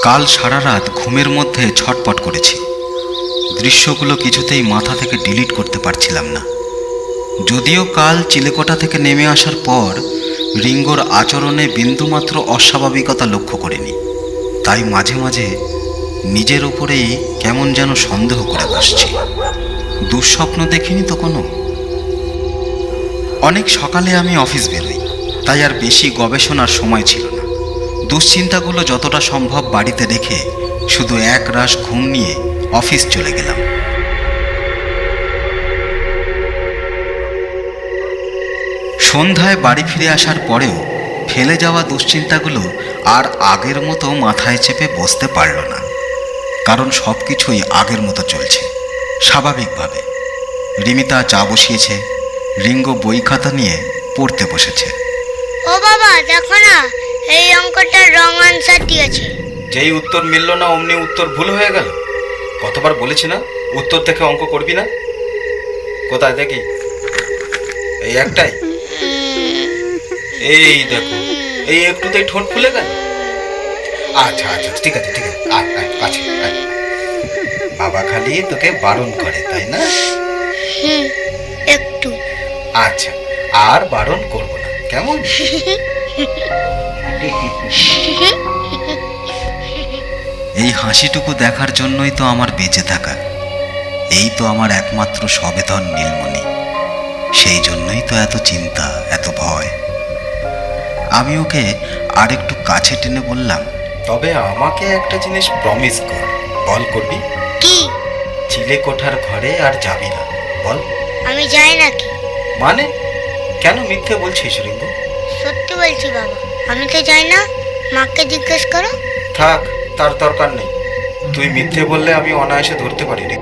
কাল সারা রাত ঘুমের মধ্যে ছটপট করেছি। দৃশ্যগুলো কিছুতেই মাথা থেকে ডিলিট করতে পারছিলাম না। যদিও কাল চিলেকোঠা থেকে নেমে আসার পর রিঙ্গোর আচরণে বিন্দুমাত্র অস্বাভাবিকতা লক্ষ্য করিনি, তাই মাঝে মাঝে নিজের উপরেই কেমন যেন সন্দেহ করে বসছি। দুঃস্বপ্ন দেখিনি তো কোনো? অনেক সকালে আমি অফিস বেরোই, তাই আর বেশি গবেষণার সময় ছিল না। দুশ্চিন্তাগুলো যতটা সম্ভব বাড়িতে রেখে শুধু এক রাশ ঘুম নিয়ে অফিস চলে গেলাম। সন্ধ্যায় বাড়ি ফিরে আসার পরেও ফেলে যাওয়া দুশ্চিন্তাগুলো আর আগের মতো মাথায় চেপে বসতে পারল না, কারণ সব কিছুই আগের মতো চলছে স্বাভাবিকভাবে। রিমিতা চা বসিয়েছে, রিঙ্গো বই খাতা নিয়ে পড়তে বসেছে। ও বাবা, দেখো না, এই অঙ্কটার রং আনসার দিয়েছে। যেই উত্তর মিলল না অমনি উত্তর ভুল হয়ে গেল। কতবার বলেছি না উত্তর থেকে অঙ্ক করবি না। কোথায় দেখি? এই একটাই। এই দেখো, এই একটুতেই ঠোঁট ফুলে গেল। আচ্ছা আচ্ছা, ঠিক আছে ঠিক আছে, আয় আয় কাছে আয়। বাবা খালি তোকে বারণ করে, তাই না? একটু। আচ্ছা, আর বারণ করব না, কেমন? এই হাসিটুকু দেখার জন্যই তো আমার বেঁচে থাকা। এই তো আমার একমাত্র সবেধন নীলমণি। সেই জন্যই তো এত চিন্তা, এত ভয়। আমি ওকে আর একটু কাছে টেনে বললাম, তবে আমাকে একটা জিনিস প্রমিস কর। বল, করবি? কি? চিলেকোঠার ঘরে আর যাবি না, বল। আমি যাই নাকি? মানে কেন মিথ্যে বলছিস রিঙ্গো? সত্যি বলছি বাবা, আমি তো যাই না। মাকে জিজ্ঞেস করো। থাক, তার দরকার নেই। তুই মিথ্যে বললে আমি অনায়াসে ধরতে পারি রে।